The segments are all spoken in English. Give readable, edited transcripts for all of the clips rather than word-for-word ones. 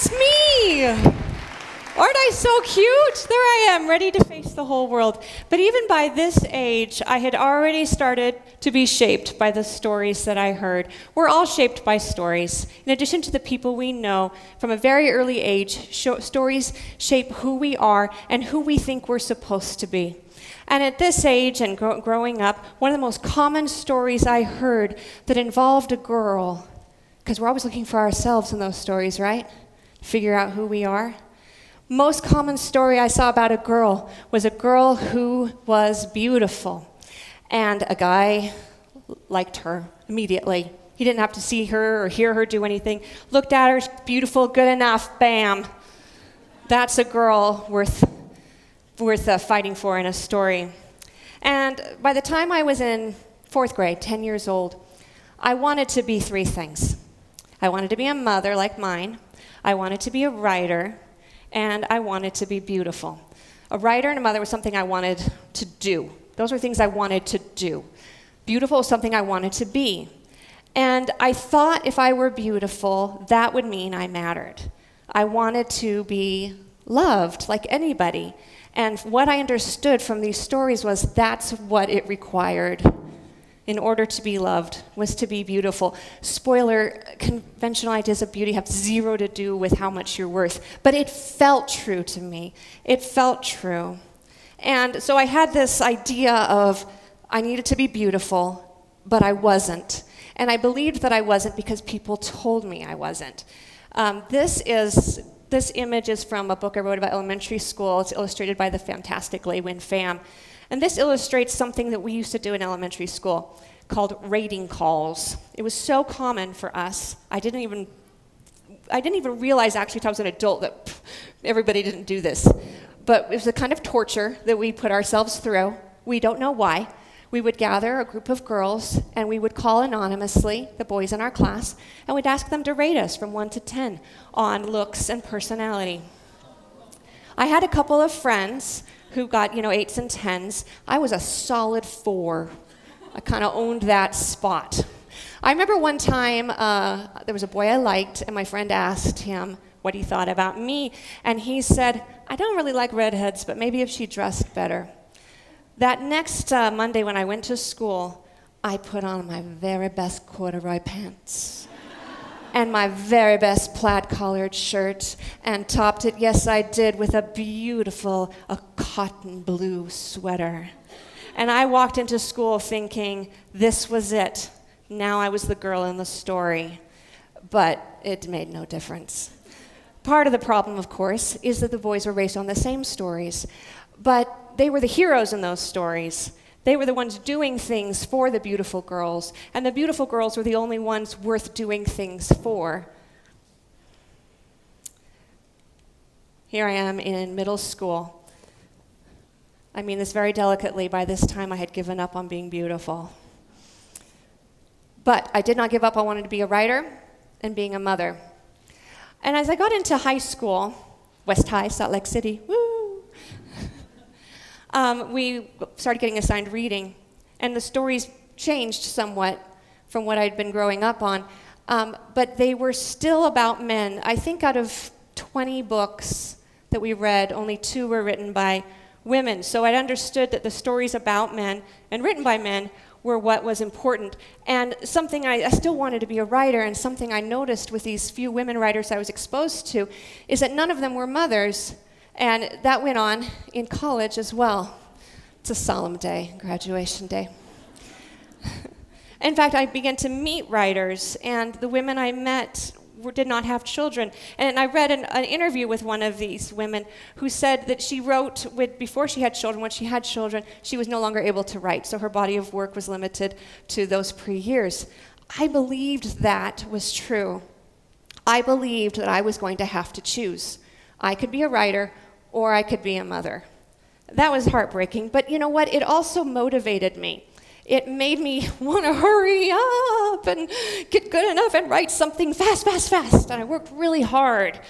It's me! Aren't I so cute? There I am, ready to face the whole world. But even by this age, I had already started to be shaped by the stories that I heard. We're all shaped by stories. In addition to the people we know, from a very early age, stories shape who we are and who we think we're supposed to be. And at this age and growing up, one of the most common stories I heard that involved a girl, because we're always looking for ourselves in those stories, right? Figure out who we are. Most common story I saw about a girl was a girl who was beautiful. And a guy liked her immediately. He didn't have to see her or hear her do anything. Looked at her, beautiful, good enough, bam. That's a girl worth fighting for in a story. And by the time I was in 4th grade, 10 years old, I wanted to be 3 things. I wanted to be a mother like mine, I wanted to be a writer, and I wanted to be beautiful. A writer and a mother was something I wanted to do. Those were things I wanted to do. Beautiful was something I wanted to be. And I thought if I were beautiful, that would mean I mattered. I wanted to be loved like anybody. And what I understood from these stories was that's what it required in order to be loved, was to be beautiful. Spoiler, conventional ideas of beauty have zero to do with how much you're worth. But it felt true to me. It felt true. And so I had this idea of I needed to be beautiful, but I wasn't. And I believed that I wasn't because people told me I wasn't. This image is from a book I wrote about elementary school. It's illustrated by the fantastic Lei Win Pham. And this illustrates something that we used to do in elementary school called rating calls. It was so common for us. I didn't even realize actually until I was an adult that everybody didn't do this. But it was a kind of torture that we put ourselves through. We don't know why. We would gather a group of girls and we would call anonymously the boys in our class and we'd ask them to rate us from 1 to 10 on looks and personality. I had a couple of friends who got, 8s and 10s. I was a solid 4. I kind of owned that spot. I remember one time there was a boy I liked, and my friend asked him what he thought about me, and he said, I don't really like redheads, but maybe if she dressed better. That next Monday when I went to school, I put on my very best corduroy pants and my very best plaid-collared shirt, and topped it, yes I did, with a beautiful cotton blue sweater. And I walked into school thinking, this was it. Now I was the girl in the story. But it made no difference. Part of the problem, of course, is that the boys were raised on the same stories, but they were the heroes in those stories. They were the ones doing things for the beautiful girls, and the beautiful girls were the only ones worth doing things for. Here I am in middle school. I mean this very delicately. By this time, I had given up on being beautiful. But I did not give up. I wanted to be a writer and being a mother. And as I got into high school, West High, Salt Lake City, woo! We started getting assigned reading, and the stories changed somewhat from what I'd been growing up on, but they were still about men. I think out of 20 books that we read, only 2 were written by women. So I understood that the stories about men and written by men were what was important. And something I still wanted to be a writer, and something I noticed with these few women writers I was exposed to is that none of them were mothers. And that went on in college as well. It's a solemn day, graduation day. In fact, I began to meet writers, and the women I met did not have children. And I read an interview with one of these women who said that she wrote before she had children. When she had children, she was no longer able to write, so her body of work was limited to those pre-years. I believed that was true. I believed that I was going to have to choose. I could be a writer, or I could be a mother. That was heartbreaking, but you know what? It also motivated me. It made me want to hurry up and get good enough and write something fast, and I worked really hard.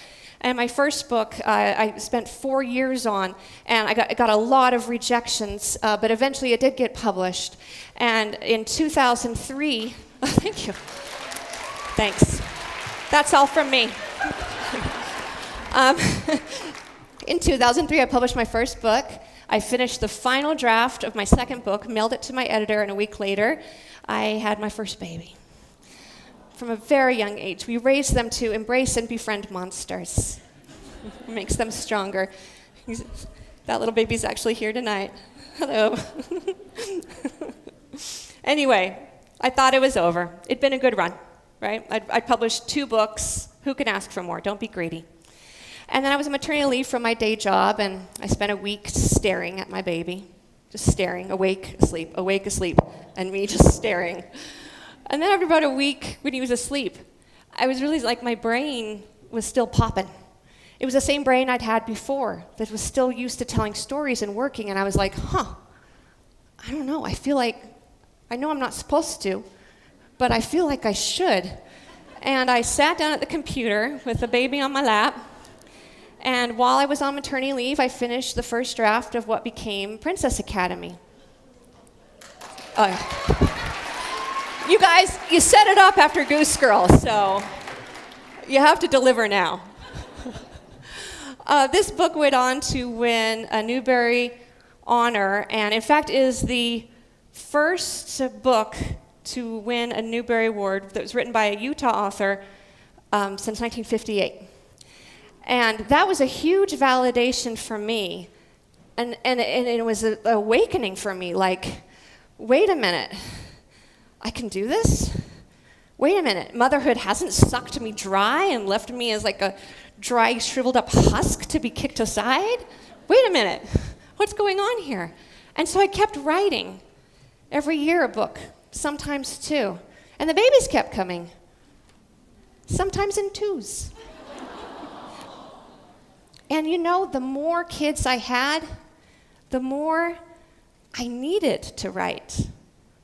And my first book, I spent 4 years on, and I got a lot of rejections, but eventually it did get published. And in 2003, thank you. Thanks. That's all from me. Um, in 2003, I published my first book. I finished the final draft of my second book, mailed it to my editor, and a week later, I had my first baby. From a very young age, we raised them to embrace and befriend monsters. It makes them stronger. That little baby's actually here tonight. Hello. Anyway, I thought it was over. It'd been a good run, right? I'd published 2 books. Who can ask for more? Don't be greedy. And then I was on maternity leave from my day job, and I spent a week staring at my baby. Just staring, awake, asleep, and me just staring. And then after about a week, when he was asleep, I was really like my brain was still popping. It was the same brain I'd had before that was still used to telling stories and working, and I was like, I don't know, I know I'm not supposed to, but I feel like I should. And I sat down at the computer with the baby on my lap, and while I was on maternity leave, I finished the first draft of what became Princess Academy. You guys, you set it up after Goose Girl, so you have to deliver now. This book went on to win a Newbery honor, and in fact is the first book to win a Newbery Award that was written by a Utah author since 1958. And that was a huge validation for me, and it was an awakening for me, like, wait a minute, I can do this? Wait a minute, motherhood hasn't sucked me dry and left me as like a dry, shriveled up husk to be kicked aside? Wait a minute, what's going on here? And so I kept writing. Every year a book, sometimes 2. And the babies kept coming, sometimes in 2s. And you know, the more kids I had, the more I needed to write,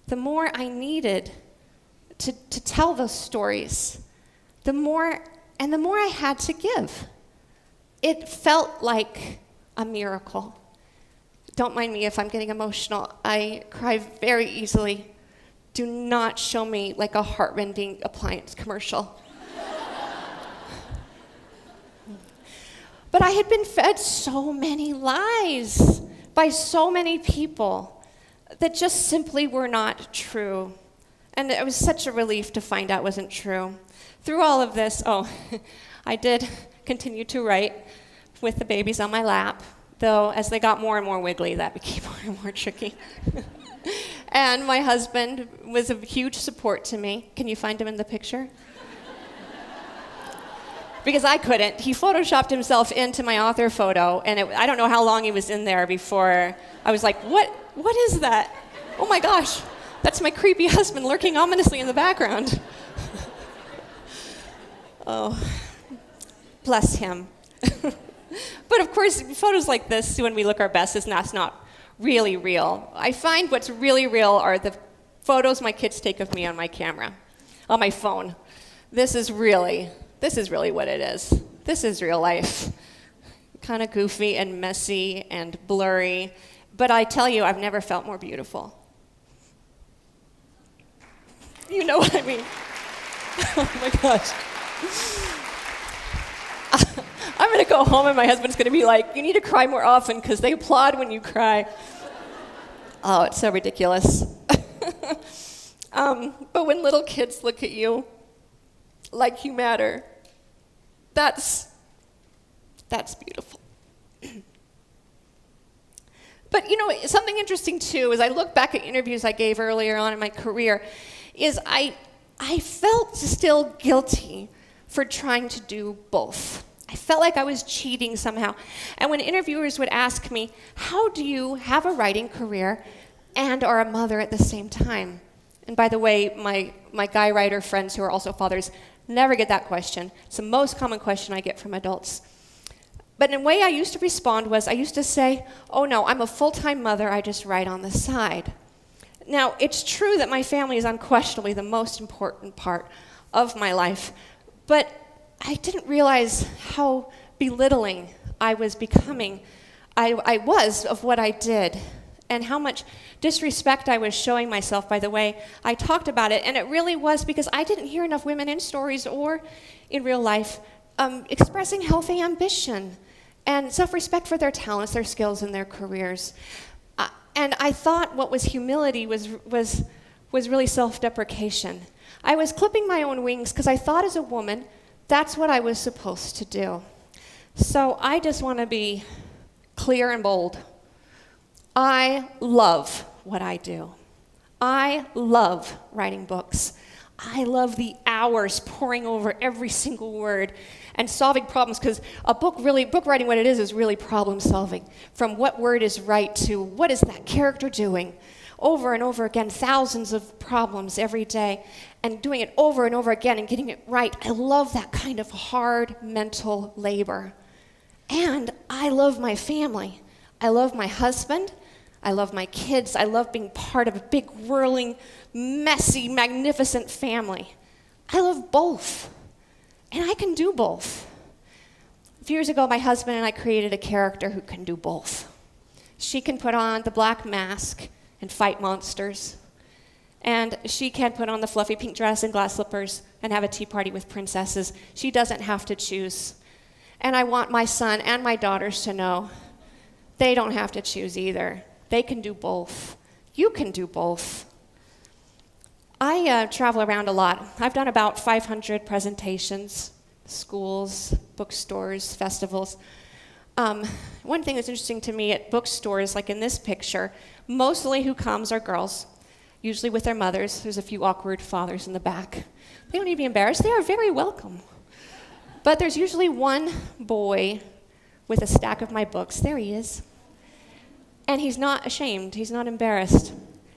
the more I needed to tell those stories, the more I had to give. It felt like a miracle. Don't mind me if I'm getting emotional. I cry very easily. Do not show me like a heartrending appliance commercial. But I had been fed so many lies by so many people that just simply were not true. And it was such a relief to find out wasn't true. Through all of this, I did continue to write with the babies on my lap, though as they got more and more wiggly, that became more and more tricky. And my husband was a huge support to me. Can you find him in the picture? Because I couldn't. He photoshopped himself into my author photo, and I don't know how long he was in there before I was like, what is that? Oh my gosh, that's my creepy husband lurking ominously in the background. Oh, bless him. But of course, photos like this, when we look our best, that's not really real. I find what's really real are the photos my kids take of me on my camera, on my phone. This is really what it is. This is real life. Kind of goofy and messy and blurry. But I tell you, I've never felt more beautiful. You know what I mean? Oh my gosh. I'm going to go home and my husband's going to be like, you need to cry more often because they applaud when you cry. Oh, it's so ridiculous. But when little kids look at you like you matter, that's beautiful. But you know, something interesting too, as I look back at interviews I gave earlier on in my career, is I felt still guilty for trying to do both. I felt like I was cheating somehow. And when interviewers would ask me, how do you have a writing career and are a mother at the same time? And by the way, my guy writer friends who are also fathers never get that question. It's the most common question I get from adults. But in a way I used to respond was, I used to say, oh no, I'm a full-time mother, I just write on the side. Now, it's true that my family is unquestionably the most important part of my life, but I didn't realize how belittling I was becoming. I was of what I did, and how much disrespect I was showing myself by the way I talked about it. And it really was because I didn't hear enough women in stories or in real life expressing healthy ambition and self-respect for their talents, their skills, and their careers. And I thought what was humility was really self-deprecation. I was clipping my own wings because I thought as a woman, that's what I was supposed to do. So I just want to be clear and bold. I love what I do. I love writing books. I love the hours poring over every single word and solving problems, because book writing, what it is really problem solving. From what word is right to what is that character doing, over and over again, thousands of problems every day, and doing it over and over again and getting it right. I love that kind of hard mental labor. And I love my family. I love my husband. I love my kids. I love being part of a big, whirling, messy, magnificent family. I love both. And I can do both. A few years ago, my husband and I created a character who can do both. She can put on the black mask and fight monsters. And she can put on the fluffy pink dress and glass slippers and have a tea party with princesses. She doesn't have to choose. And I want my son and my daughters to know they don't have to choose either. They can do both. You can do both. I travel around a lot. I've done about 500 presentations, schools, bookstores, festivals. One thing that's interesting to me at bookstores, like in this picture, mostly who comes are girls, usually with their mothers. There's a few awkward fathers in the back. They don't need to be embarrassed. They are very welcome. But there's usually one boy with a stack of my books. There he is. And he's not ashamed. He's not embarrassed.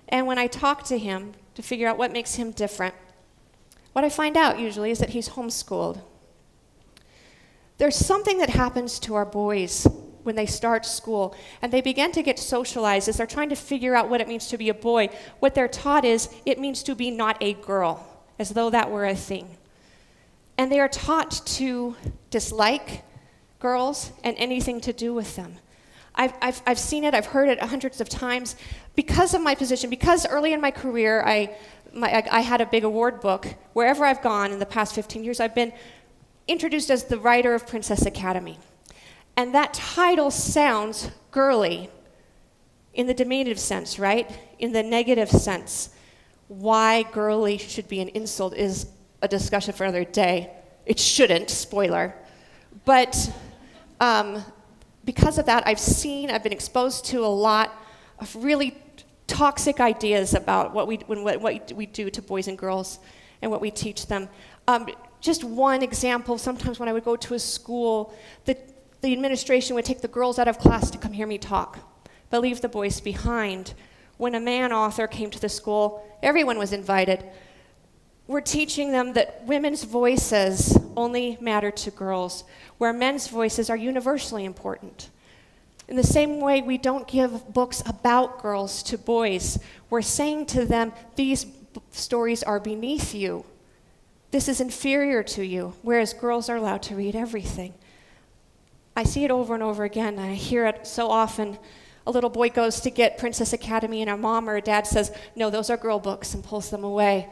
And when I talk to him to figure out what makes him different, what I find out usually is that he's homeschooled. There's something that happens to our boys when they start school and they begin to get socialized as they're trying to figure out what it means to be a boy. What they're taught is it means to be not a girl, as though that were a thing. And they are taught to dislike girls and anything to do with them. I've seen it, I've heard it hundreds of times. Because of my position, because early in my career I had a big award book, wherever I've gone in the past 15 years, I've been introduced as the writer of Princess Academy. And that title sounds girly in the diminutive sense, right? In the negative sense. Why girly should be an insult is a discussion for another day. It shouldn't, spoiler. But because of that, I've been exposed to a lot of really toxic ideas about what we do to boys and girls and what we teach them. Just one example, sometimes when I would go to a school, the administration would take the girls out of class to come hear me talk, but leave the boys behind. When a man author came to the school, everyone was invited. We're teaching them that women's voices only matter to girls, where men's voices are universally important. In the same way, we don't give books about girls to boys. We're saying to them, these stories are beneath you. This is inferior to you, whereas girls are allowed to read everything. I see it over and over again, and I hear it so often. A little boy goes to get Princess Academy, and a mom or a dad says, no, those are girl books, and pulls them away.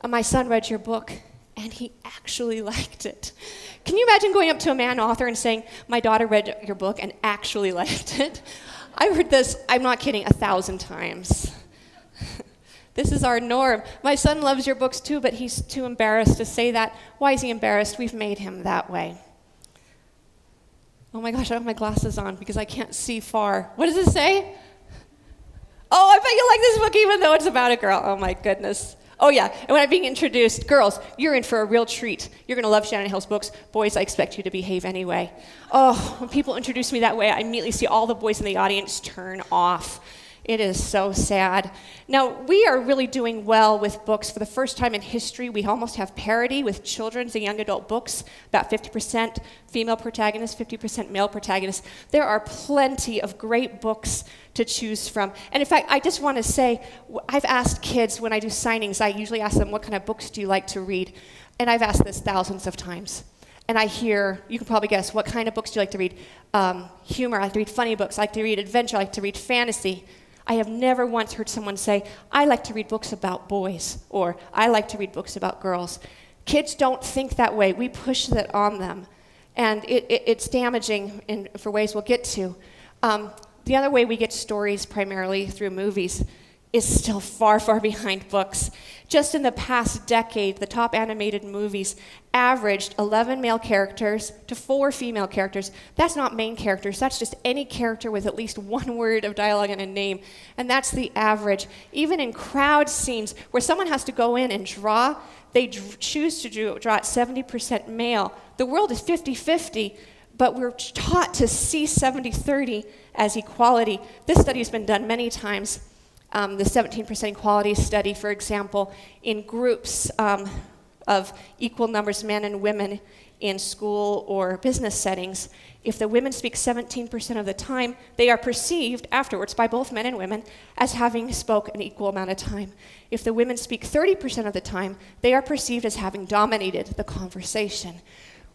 My son read your book, and he actually liked it. Can you imagine going up to a man author and saying, my daughter read your book and actually liked it? I heard this, I'm not kidding, 1,000 times. This is our norm. My son loves your books too, but he's too embarrassed to say that. Why is he embarrassed? We've made him that way. Oh my gosh, I have my glasses on because I can't see far. What does it say? Oh, I bet you like this book even though it's about a girl. Oh my goodness. Oh yeah, and when I'm being introduced, girls, you're in for a real treat. You're gonna love Shannon Hill's books. Boys, I expect you to behave anyway. Oh, when people introduce me that way, I immediately see all the boys in the audience turn off. It is so sad. Now, we are really doing well with books. For the first time in history, we almost have parity with children's and young adult books, about 50% female protagonists, 50% male protagonists. There are plenty of great books to choose from. And in fact, I just want to say, I've asked kids when I do signings, I usually ask them, what kind of books do you like to read? And I've asked this thousands of times. And I hear, you can probably guess, what kind of books do you like to read? Humor, I like to read funny books, I like to read adventure, I like to read fantasy. I have never once heard someone say, I like to read books about boys, or I like to read books about girls. Kids don't think that way. We push that on them. And it's damaging for ways we'll get to. The other way we get stories, primarily through movies, is still far, far behind books. Just in the past decade, the top animated movies averaged 11 male characters to 4 female characters. That's not main characters. That's just any character with at least one word of dialogue and a name. And that's the average. Even in crowd scenes where someone has to go in and draw, they choose to draw at 70% male. The world is 50-50, but we're taught to see 70-30 as equality. This study has been done many times. The 17% equality study, for example, in groups of equal numbers, men and women, in school or business settings, if the women speak 17% of the time, they are perceived afterwards by both men and women as having spoke an equal amount of time. If the women speak 30% of the time, they are perceived as having dominated the conversation.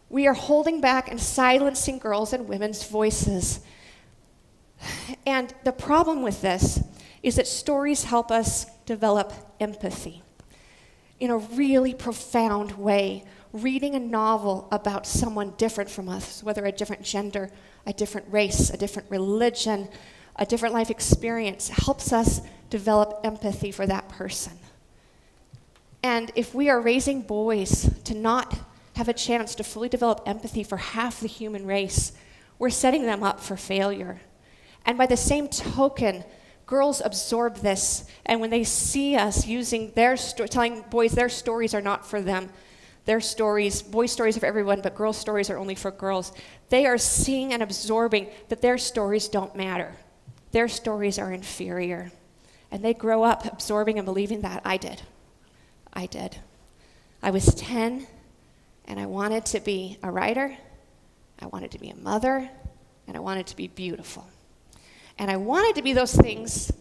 We are holding back and silencing girls' and women's voices. And the problem with this is that stories help us develop empathy in a really profound way. Reading a novel about someone different from us, whether a different gender, a different race, a different religion, a different life experience, helps us develop empathy for that person. And if we are raising boys to not have a chance to fully develop empathy for half the human race, we're setting them up for failure. And by the same token, girls absorb this, and when they see us using telling boys their stories are not for them, their stories, boys' stories are for everyone, but girls' stories are only for girls, they are seeing and absorbing that their stories don't matter. Their stories are inferior. And they grow up absorbing and believing that. I did. I was 10, and I wanted to be a writer, I wanted to be a mother, and I wanted to be beautiful. And I wanted to be those things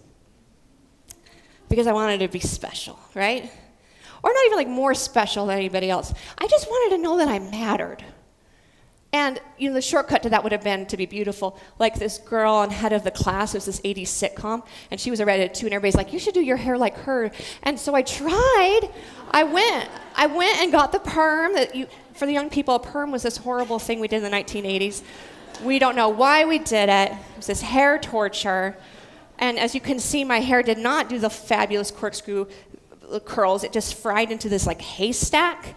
because I wanted to be special, right? Or not even like more special than anybody else. I just wanted to know that I mattered. And the shortcut to that would have been to be beautiful. Like this girl on Head of the Class, it was this 80s sitcom, and she was a redhead too, and everybody's like, you should do your hair like her. And so I tried. I went and got the perm. For the young people, a perm was this horrible thing we did in the 1980s. We don't know why we did it. It was this hair torture. And as you can see, my hair did not do the fabulous corkscrew curls. It just fried into this like haystack.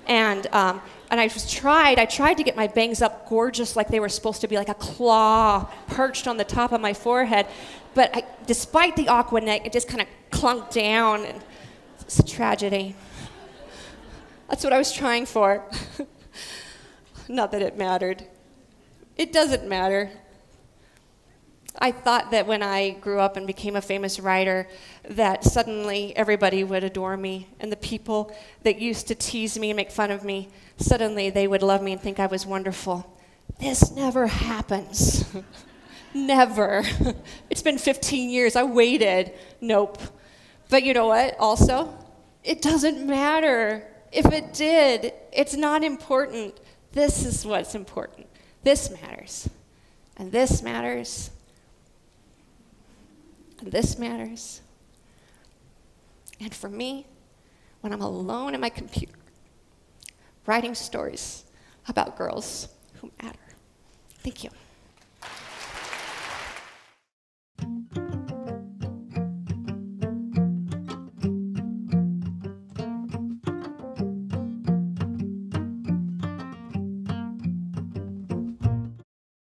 And I tried to get my bangs up gorgeous like they were supposed to be, like a claw perched on the top of my forehead. But despite the aqua neck, it just kind of clunked down. And it's a tragedy. That's what I was trying for. Not that it mattered. It doesn't matter. I thought that when I grew up and became a famous writer, that suddenly everybody would adore me, and the people that used to tease me and make fun of me, suddenly they would love me and think I was wonderful. This never happens. Never. It's been 15 years. I waited. Nope. But you know what? Also, it doesn't matter. If it did, it's not important. This is what's important. This matters, and this matters, and this matters. And for me, when I'm alone in my computer, writing stories about girls who matter. Thank you.